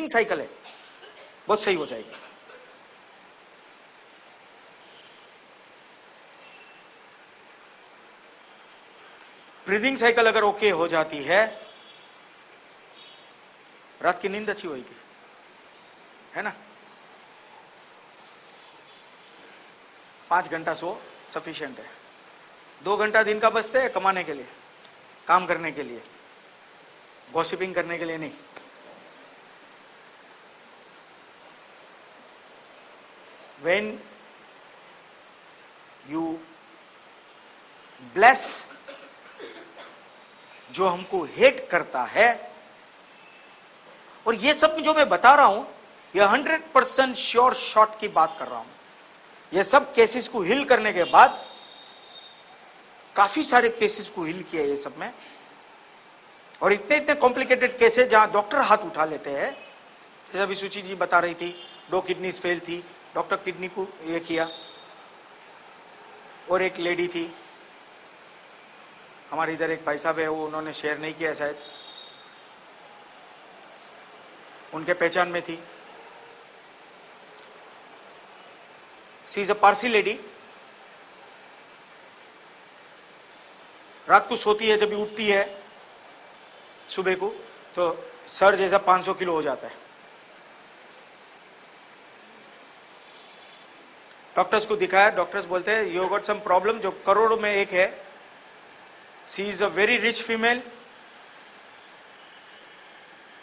Cycle है, बहुत सही हो जाएगी। ब्रीदिंग साइकिल अगर ओके हो जाती है, रात की नींद अच्छी होगी, है ना। 5 घंटा सो सफिशिएंट है। 2 घंटा दिन का बचते हैं कमाने के लिए, काम करने के लिए, गॉसिपिंग करने के लिए नहीं। When you bless जो हमको हेट करता है, और ये सब जो मैं बता रहा हूं ये 100% श्योर शॉट की बात कर रहा हूं। ये सब केसेस को हिल करने के बाद, काफी सारे केसेस को हिल किया ये सब में, और इतने इतने कॉम्प्लिकेटेड केसेस जहां डॉक्टर हाथ उठा लेते हैं। जैसे अभी सुची जी बता रही थी, 2 किडनीज फेल थी, डॉक्टर किडनी को ये किया। और एक लेडी थी हमारे इधर, एक भाई साहब है, वो उन्होंने शेयर नहीं किया शायद, उनके पहचान में थी। She is a Parsi lady. रात को सोती है, जब भी उठती है सुबह को तो सर जैसा 500 किलो हो जाता है। डॉक्टर्स को दिखाया, डॉक्टर्स बोलते हैं यू गॉट सम प्रॉब्लम, जो करोड़ों में एक है। She is a very rich female.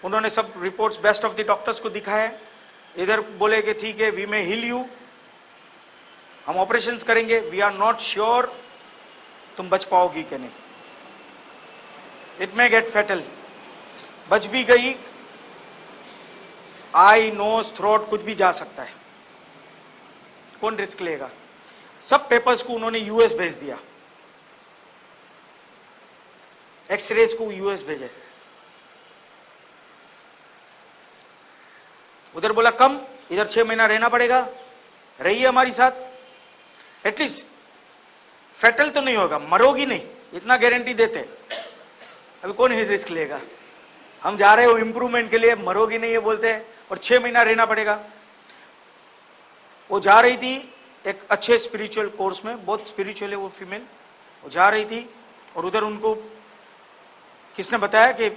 उन्होंने सब reports best of the doctors को दिखाया। इधर बोले कि ठीक है, वी मे हील यू, हम ऑपरेशंस करेंगे, वी आर नॉट श्योर तुम बच पाओगी कि नहीं, इट मे गेट फेटल। बच भी गई, आई, नोज, थ्रोट कुछ भी जा सकता है, कौन रिस्क लेगा। सब पेपर्स को उन्होंने यूएस भेज दिया, एक्सरेज को यूएस भेजे। उधर बोला कम, इधर 6 महीना रहना पड़ेगा, रहिए हमारी साथ, एटलीस्ट फेटल तो नहीं होगा, मरोगी नहीं, इतना गारंटी देते। अभी कौन ही रिस्क लेगा, हम जा रहे हो इंप्रूवमेंट के लिए, मरोगी नहीं ये बोलते हैं, और 6 महीना रहना पड़ेगा। वो जा रही थी एक अच्छे स्पिरिचुअल कोर्स में, बहुत स्पिरिचुअल है वो फीमेल, वो जा रही थी, और उधर उनको किसने बताया कि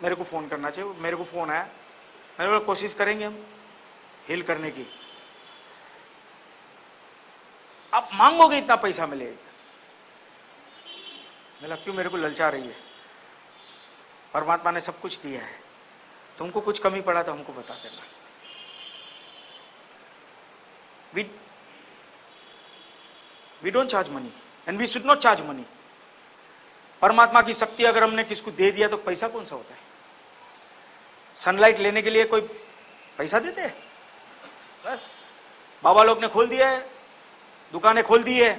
मेरे को फोन करना चाहिए। मेरे को फोन आया, मैंने बोला कोशिश करेंगे हम हील करने की। आप मांगोगे इतना पैसा मिलेगा। बोला क्यों मेरे को ललचा रही है, परमात्मा ने सब कुछ दिया है, तुमको कुछ कमी पड़ा तो हमको बता देना। We don't charge money and we should not charge money. परमात्मा की शक्ति अगर हमने किसको दे दिया तो पैसा कौन सा होता है। सनलाइट लेने के लिए कोई पैसा देते हैं? बस बाबा लोग ने खोल दिया है, दुकानें खोल दी है,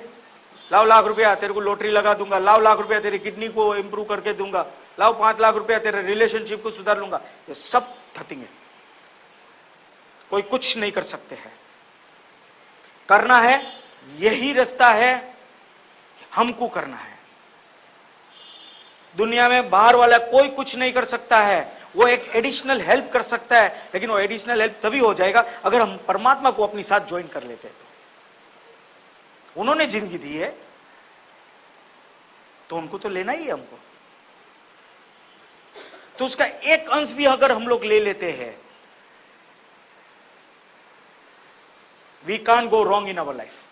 लाओ लाख रुपया तेरे को लॉटरी लगा दूंगा, लाओ लाख रुपया तेरी किडनी को इंप्रूव करके दूंगा, लाओ 5 लाख रुपया तेरे रिलेशनशिप को सुधार लूंगा। ये सब थथिंग है, कोई कुछ नहीं कर सकते हैं। करना है, यही रास्ता है, हमको करना है। दुनिया में बाहर वाला कोई कुछ नहीं कर सकता है, वो एक एडिशनल हेल्प कर सकता है, लेकिन वो एडिशनल हेल्प तभी हो जाएगा अगर हम परमात्मा को अपनी साथ ज्वाइन कर लेते हैं। तो उन्होंने जिंदगी दी है तो उनको तो लेना ही है हमको। तो उसका एक अंश भी अगर हम लोग ले लेते हैं, we can't go wrong in our life,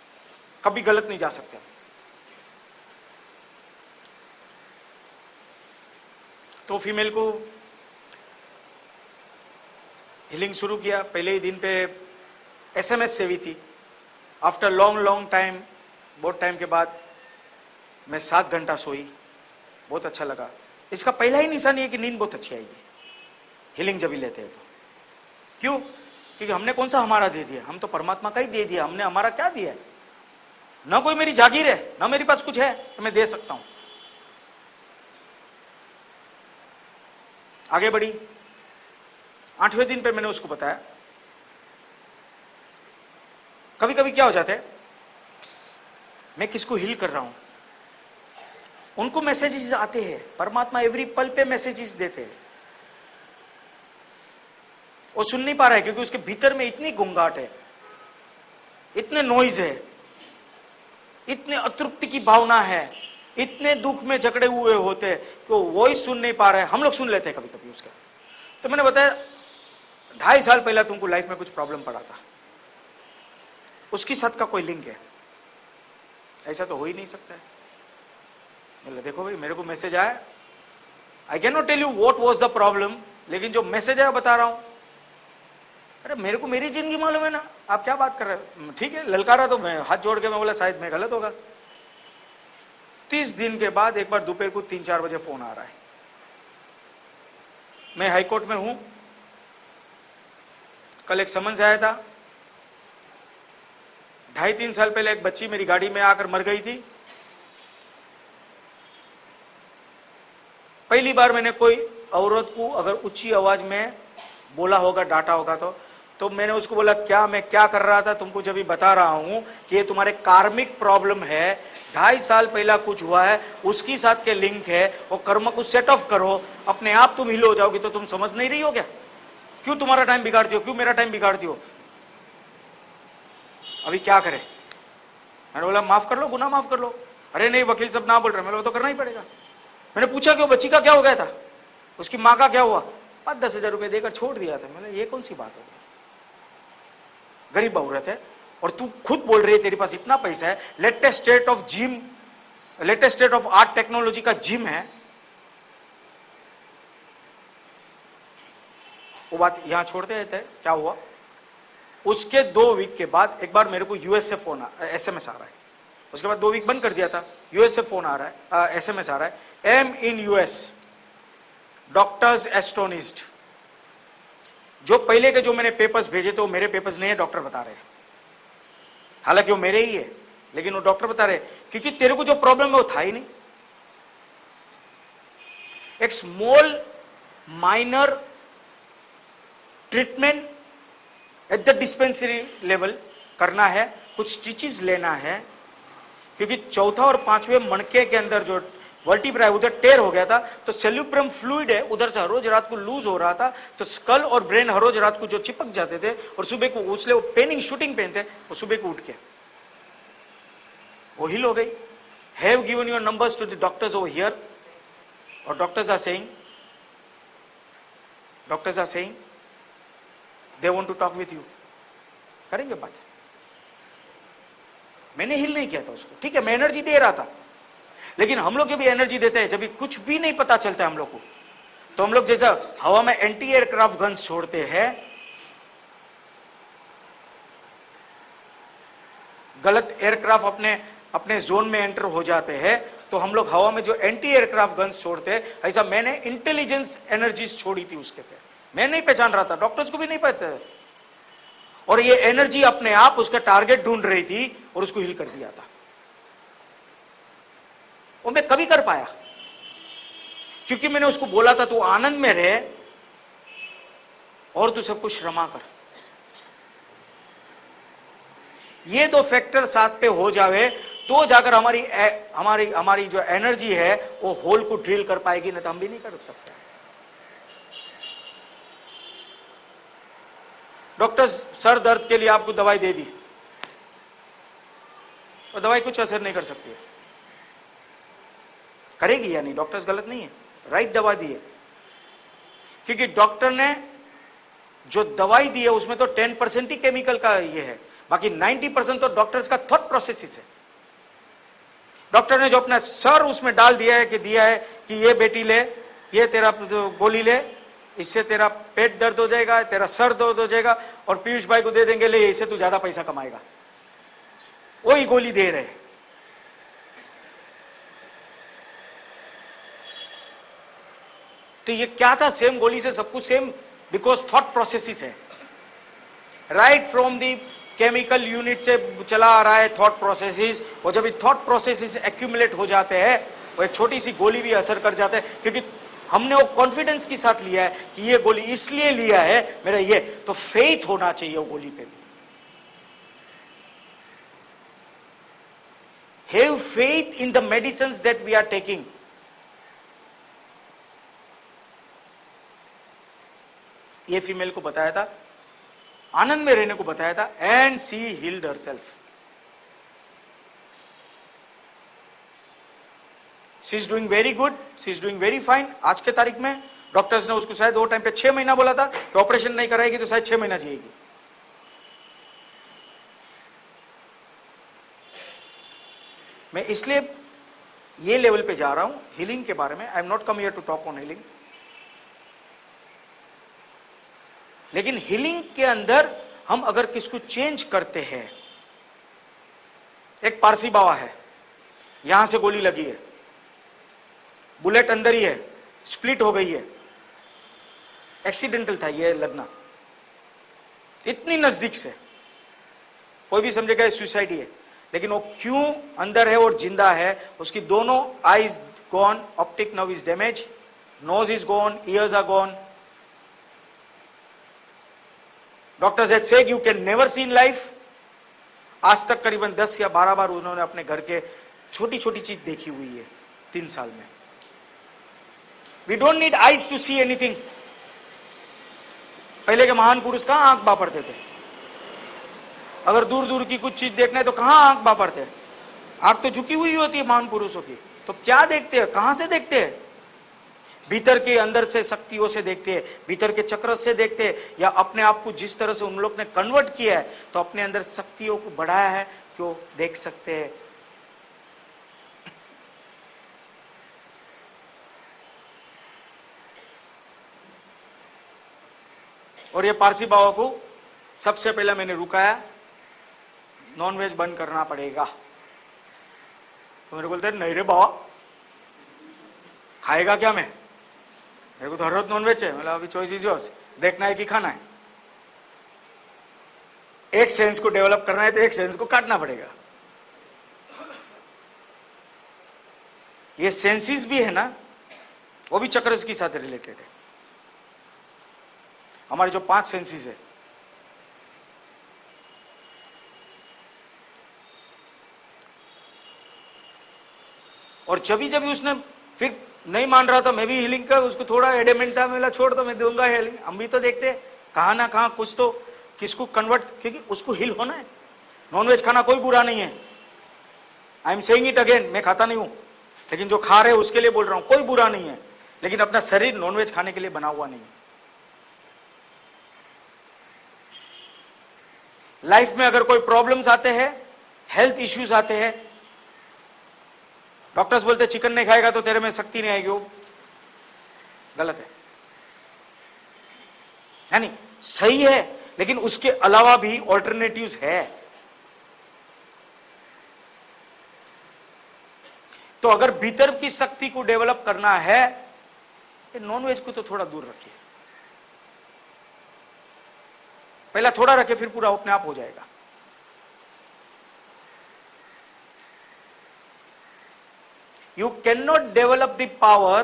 कभी गलत नहीं जा सकते। तो फीमेल को हीलिंग शुरू किया, पहले ही दिन पे एसएमएस से भी थी। आफ्टर लॉन्ग टाइम, बहुत टाइम के बाद मैं 7 घंटा सोई, बहुत अच्छा लगा। इसका पहला ही निशान ये कि नींद बहुत अच्छी आएगी हीलिंग जब भी लेते हैं तो। क्यों? क्योंकि हमने कौन सा हमारा दे दिया, हम तो परमात्मा का ही दे दिया। हमने हमारा क्या दिया है? ना कोई मेरी जागीर है, ना मेरे पास कुछ है तो मैं दे सकता हूं। आगे बढ़ी, 8वें दिन पे मैंने उसको बताया। कभी कभी क्या हो जाता है, मैं किसको हील कर रहा हूं, उनको मैसेजेस आते हैं, परमात्मा एवरी पल पे मैसेजेस देते हैं। वो सुन नहीं पा रहा है क्योंकि उसके भीतर में इतनी गुंगाट है, इतने नॉइज है, इतने अतृप्ति की भावना है, इतने दुख में जकड़े हुए होते हैं कि वो ही सुन नहीं पा रहे हैं। हम लोग सुन लेते हैं कभी कभी उसका। तो मैंने बताया 2.5 साल पहले तुमको लाइफ में कुछ प्रॉब्लम पड़ा था, उसकी साथ का कोई लिंक है? ऐसा तो हो ही नहीं सकता है। बोले देखो भाई, मेरे को मैसेज आया, I can not tell you what was the problem, लेकिन जो मैसेज आया बता रहा हूं। अरे मेरे को मेरी जिंदगी मालूम है ना, आप क्या बात कर रहे हो? ठीक है, ललकारा तो मैं हाथ जोड़ के मैं बोला शायद मैं गलत होगा। 30 दिन के बाद एक बार दोपहर को 3-4 बजे फोन आ रहा है। मैं हाईकोर्ट में हूं, कल एक समन्स आया था। 2.5-3 साल पहले एक बच्ची मेरी गाड़ी में आकर मर गई थी। पहली बार मैंने कोई औरत को अगर ऊंची आवाज में बोला होगा, डांटा होगा, तो मैंने उसको बोला क्या मैं क्या कर रहा था, तुमको जब भी बता रहा हूं कि ये तुम्हारे कार्मिक प्रॉब्लम है, 2.5 साल पहला कुछ हुआ है, उसकी साथ के लिंक है, वो कर्म को सेट ऑफ करो, अपने आप तुम हिल हो जाओगी। तो तुम समझ नहीं रही हो क्या? क्यों तुम्हारा टाइम बिगाड़ती हो, क्यों मेरा टाइम बिगाड़ती हो? अभी क्या करें? मैंने बोला माफ कर लो, गुनाह माफ कर लो। अरे नहीं वकील सब ना बोल रहे। मैंने वो तो करना ही पड़ेगा। मैंने पूछा क्यों, बच्ची का क्या हो गया था, उसकी माँ का क्या हुआ? 5-10 हजार रुपए देकर छोड़ दिया था। मैंने ये कौन सी बात हो गई, गरीब औरत है और तू खुद बोल रही है तेरे पास इतना पैसा है, latest state of gym, latest state of art technology का जिम है। वो बात यहां छोड़ते थे। क्या हुआ, उसके 2 वीक के बाद एक बार मेरे को यूएस से फोन SMS आ रहा है। उसके बाद 2 वीक बंद कर दिया था, यूएस से फोन आ रहा है, SMS आ रहा है, am in US, doctors astonished. जो पहले के जो मैंने पेपर्स भेजे थे वो मेरे पेपर्स नहीं है, डॉक्टर बता रहे हैं। हालांकि वो मेरे ही है, लेकिन वो डॉक्टर बता रहे हैं क्योंकि तेरे को जो प्रॉब्लम है वो था ही नहीं। एक small minor treatment at the dispensary level करना है, कुछ स्टिचेस लेना है, क्योंकि 4था और 5वें मणके के अंदर जो वर्टिब्रा है उधर टेयर हो गया था, तो सेल्यूब्रम फ्लूइड है उधर से हर रोज रात को लूज हो रहा था, तो स्कल और ब्रेन हर रोज रात को जो चिपक जाते थे और सुबह को उसले वो पेनिंग शूटिंग पेन थे, वो सुबह को उठ के वो हिल हो गई। Have given your numbers to the doctors over here, और doctors are saying they want to talk with you. करेंगे बात। मैंने हिल नहीं किया था उसको, ठीक है, मैं एनर्जी दे रहा था, लेकिन हम लोग जब भी एनर्जी देते हैं, जब भी कुछ भी नहीं पता चलता है हम लोग को, तो हम लोग जैसा हवा में एंटी एयरक्राफ्ट गन्स छोड़ते हैं, गलत एयरक्राफ्ट अपने जोन में एंटर हो जाते हैं, तो हम लोग हवा में जो एंटी एयरक्राफ्ट गन्स छोड़ते हैं, ऐसा मैंने इंटेलिजेंस एनर्जीज छोड़ी थी उसके पे। मैं नहीं पहचान रहा था, डॉक्टर्स को भी नहीं पता, और ये एनर्जी अपने आप उसका टारगेट ढूंढ रही थी और उसको हिल कर दिया था। वो मैं कभी कर पाया क्योंकि मैंने उसको बोला था तू आनंद में रहे और तू सब कुछ क्षमा कर। ये 2 फैक्टर साथ पे हो जावे तो जाकर हमारी जो एनर्जी है वो होल को ड्रिल कर पाएगी, नहीं तो हम भी नहीं कर सकते। डॉक्टर सर दर्द के लिए आपको दवाई दे दी और दवाई कुछ असर नहीं कर सकती है, करेगी या नहीं? डॉक्टर्स गलत नहीं है, राइट दवा दी है, क्योंकि डॉक्टर ने जो दवाई दी है उसमें तो 10% ही केमिकल का ये है, बाकी 90% तो डॉक्टर्स का थॉट प्रोसेस है। डॉक्टर ने जो अपना सर उसमें डाल दिया है कि ये बेटी ले, ये तेरा गोली ले, इससे तेरा पेट दर्द हो जाएगा, तेरा सर दर्द हो जाएगा, और पीयूष भाई को दे देंगे, ले इससे तू ज्यादा पैसा कमाएगा, वही गोली दे रहे। तो ये क्या था? सेम गोली से सब कुछ सेम, बिकॉज थॉट प्रोसेसेस है, right from the chemical unit से चला आ रहा है थॉट प्रोसेसेस, और जब ये थॉट प्रोसेसेस एक्यूमुलेट हो जाते हैं वो एक छोटी सी गोली भी असर कर जाता है, क्योंकि हमने वो कॉन्फिडेंस के साथ लिया है कि ये गोली इसलिए लिया है मेरा ये, तो फेथ होना चाहिए वो गोली पे भी। Have faith in the medicines that we are taking. ये फीमेल को बताया था, आनंद में रहने को बताया था, and she healed herself. She is doing very good, she is doing very fine. आज के तारीख में डॉक्टर्स ने उसको शायद वो टाइम पे 6 महीना बोला था कि ऑपरेशन नहीं कराएगी तो शायद 6 महीना जिएगी। मैं इसलिए ये लेवल पे जा रहा हूं हीलिंग के बारे में। I am not come here to talk on healing, लेकिन हीलिंग के अंदर हम अगर किसको चेंज करते हैं, एक पारसी बाबा है, यहां से गोली लगी है, बुलेट अंदर ही है, स्प्लिट हो गई है, एक्सीडेंटल था ये लगना, इतनी नजदीक से, कोई भी समझेगा सुसाइड ही है, लेकिन वो क्यों अंदर है और जिंदा है? उसकी दोनों eyes gone, optic nerve is damage, nose is gone, ears are gone. Doctors had said you can never see in life. आज तक करीबन 10 या 12 बार उन्होंने अपने घर के छोटी छोटी चीज देखी हुई है 3 साल में। We don't need eyes to see anything. पहले के महान पुरुष कहां आंख बापरते थे? अगर दूर दूर की कुछ चीज देखना है तो कहां आंख बापरते? आंख तो झुकी हुई होती है महान पुरुषों की। तो क्या देखते हैं, कहां से देखते हैं? भीतर के अंदर से शक्तियों से देखते हैं, भीतर के चक्र से देखते हैं, या अपने आप को जिस तरह से उन लोग ने कन्वर्ट किया है तो अपने अंदर शक्तियों को बढ़ाया है, क्यों देख सकते हैं। और ये पारसी बाबा को सबसे पहले मैंने रुकाया, नॉनवेज बंद करना पड़ेगा। तो मेरे बोलते नहीं रे बाबा, खाएगा क्या मैं? मेरे को तो हर रोज नॉनवेज है। मतलब अभी चॉइस इज योर्स, देखना है कि खाना है। एक सेंस को डेवलप करना है तो एक सेंस को काटना पड़ेगा। ये सेंसेस भी है ना, वो भी चक्रस के साथ रिलेटेड है। हमारे जो 5 सेंसेस है, और जब भी उसने फिर नहीं मान रहा था, मैं भी हीलिंग का उसको थोड़ा एडेमेंट था, मैं छोड़ तो मैं दूंगा हीलिंग। हम भी तो देखते हैं कहां ना कहां कुछ तो किसको कन्वर्ट, क्योंकि उसको हील होना है। नॉनवेज खाना कोई बुरा नहीं है, I am saying it again, मैं खाता नहीं हूं, लेकिन जो खा रहे उसके लिए बोल रहा हूं, कोई बुरा नहीं है, लेकिन अपना शरीर नॉनवेज खाने के लिए बना हुआ नहीं है। लाइफ में अगर कोई प्रॉब्लम्स आते हैं, हेल्थ इश्यूज आते हैं, डॉक्टर्स बोलते चिकन नहीं खाएगा तो तेरे में शक्ति नहीं आएगी, वो गलत है नहीं, सही है, लेकिन उसके अलावा भी ऑल्टरनेटिव्स है। तो अगर भीतर की शक्ति को डेवलप करना है, नॉनवेज को तो थोड़ा दूर रखिए, पहला थोड़ा रखे, फिर पूरा अपने आप हो जाएगा। You cannot develop the power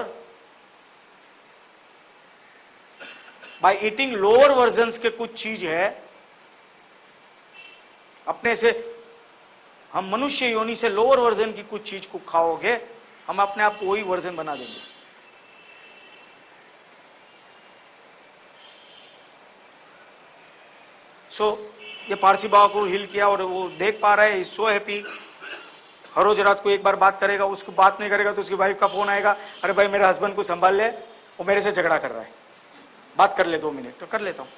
by eating lower versions के कुछ चीज है। अपने से हम मनुष्य योनि से लोअर वर्जन की कुछ चीज को खाओगे, हम अपने आप को वही वर्जन बना देंगे। ये पारसी बाबा को हिल किया और वो देख पा रहा है, इज सो हैप्पी। हर रोज रात को एक बार बात करेगा, उसको बात नहीं करेगा तो उसकी वाइफ का फोन आएगा, अरे भाई मेरे हस्बैंड को संभाल ले, वो मेरे से झगड़ा कर रहा है, बात कर ले 2 मिनट। तो कर लेता हूं।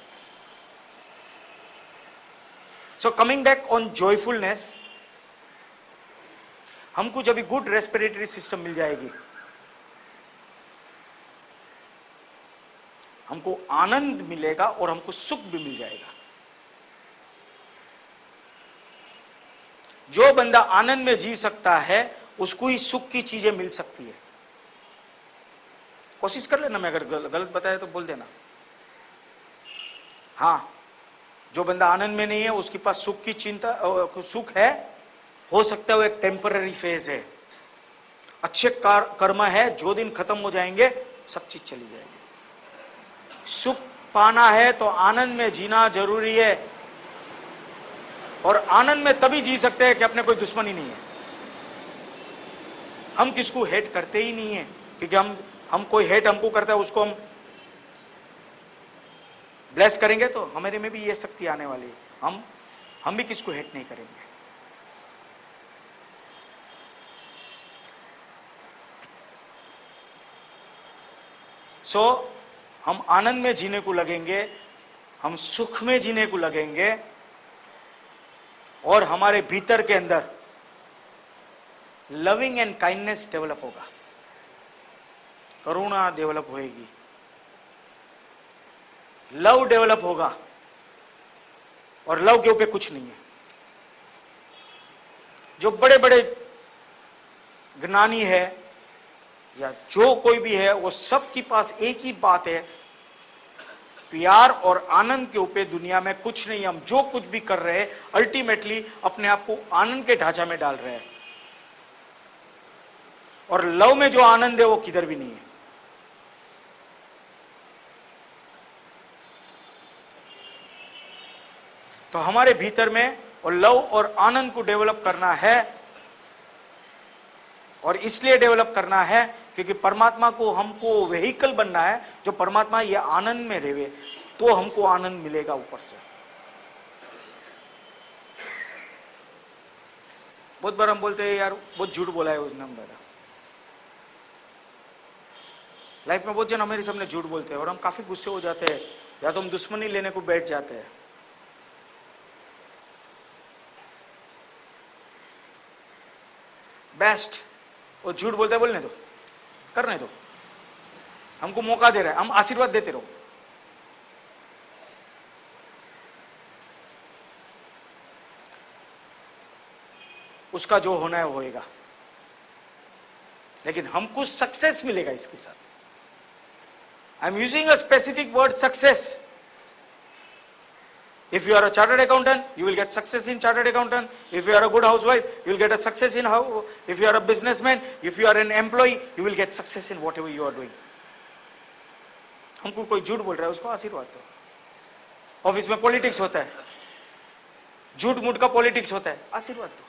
So coming back on joyfulness, हमको जब भी गुड रेस्पिरेटरी सिस्टम मिल जाएगी, हमको आनंद मिलेगा और हमको सुख भी मिल जाएगा। जो बंदा आनंद में जी सकता है उसको ही सुख की चीजें मिल सकती है। कोशिश कर लेना, मैं अगर गलत बताया तो बोल देना। हाँ, जो बंदा आनंद में नहीं है उसके पास सुख की चिंता, सुख है, हो सकता है वो एक टेम्पररी फेज है, अच्छे कर्म है, जो दिन खत्म हो जाएंगे सब चीज चली जाएगी। सुख पाना है तो आनंद में जीना जरूरी है, और आनंद में तभी जी सकते हैं कि अपने कोई दुश्मनी नहीं है। हम किसको हेट करते ही नहीं है, क्योंकि हम कोई हेट हमको करता है उसको हम ब्लेस करेंगे तो हमारे में भी ये शक्ति आने वाली है, हम भी किसको हेट नहीं करेंगे। सो हम आनंद में जीने को लगेंगे, हम सुख में जीने को लगेंगे, और हमारे भीतर के अंदर लविंग एंड काइंडनेस डेवलप होगा, करुणा डेवलप होएगी, लव डेवलप होगा, और लव के ऊपर कुछ नहीं है। जो बड़े बड़े ज्ञानी है या जो कोई भी है, वो सबके पास एक ही बात है, प्यार और आनंद के ऊपर दुनिया में कुछ नहीं। हम जो कुछ भी कर रहे हैं अल्टीमेटली अपने आप को आनंद के ढांचा में डाल रहे हैं, और लव में जो आनंद है वो किधर भी नहीं है। तो हमारे भीतर में और लव और आनंद को डेवलप करना है, और इसलिए डेवलप करना है क्योंकि परमात्मा को हमको व्हीकल बनना है, जो परमात्मा ये आनंद में रहे तो हमको आनंद मिलेगा ऊपर से। बहुत बार हम बोलते हैं यार बहुत झूठ बोला है उसने मेरा, लाइफ में बहुत जन हमारे सामने झूठ बोलते हैं और हम काफी गुस्से हो जाते हैं, या तो हम दुश्मनी लेने को बैठ जाते हैं। बेस्ट वो झूठ बोलता है, बोलने दो, करने दो, हमको मौका दे रहा है, हम आशीर्वाद देते रहो। उसका जो होना है होएगा, लेकिन हमको सक्सेस मिलेगा इसके साथ। I am using a specific word success. If you are a chartered accountant, you will get success in chartered accountant. If you are a good housewife, you will get a success in how. If you are a businessman, if you are an employee, you will get success in whatever you are doing. हमको कोई झूठ बोल रहा है उसको आशीर्वाद दो। Office में पॉलिटिक्स होता है, झूठ मूठ का पॉलिटिक्स होता है, आशीर्वाद दो।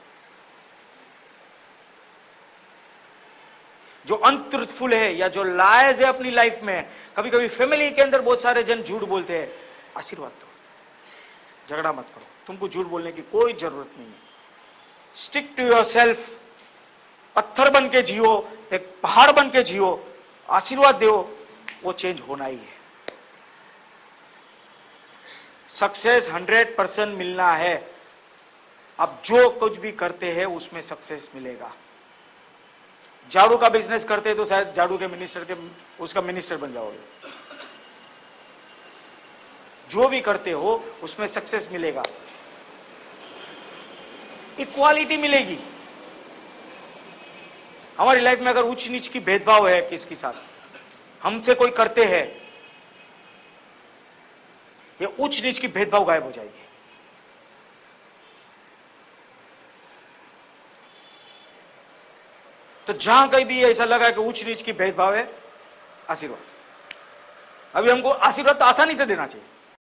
जो अनट्रूथफुल है या जो लायज है अपनी लाइफ में, कभी कभी फैमिली के अंदर बहुत सारे जन झूठ बोलते हैं, आशीर्वाद दो। झगड़ा मत करो, तुमको झूठ बोलने की कोई जरूरत नहीं है। स्टिक टू योर सेल्फ, पत्थर बन के जियो, एक पहाड़ बन के जियो, आशीर्वाद दो, वो चेंज होना ही है। सक्सेस 100% मिलना है। अब जो कुछ भी करते हैं उसमें सक्सेस मिलेगा। झाड़ू का बिजनेस करते हैं तो शायद झाड़ू के मिनिस्टर के उसका मिनिस्टर बन जाओगे। जो भी करते हो उसमें सक्सेस मिलेगा, इक्वालिटी मिलेगी। हमारी लाइफ में अगर ऊंच नीच की भेदभाव है किसके साथ, हमसे कोई करते हैं, ये ऊंच नीच की भेदभाव गायब हो जाएगी। तो जहां कहीं भी ऐसा लगा कि ऊंच नीच की भेदभाव है, आशीर्वाद। अभी हमको आशीर्वाद तो आसानी से देना चाहिए,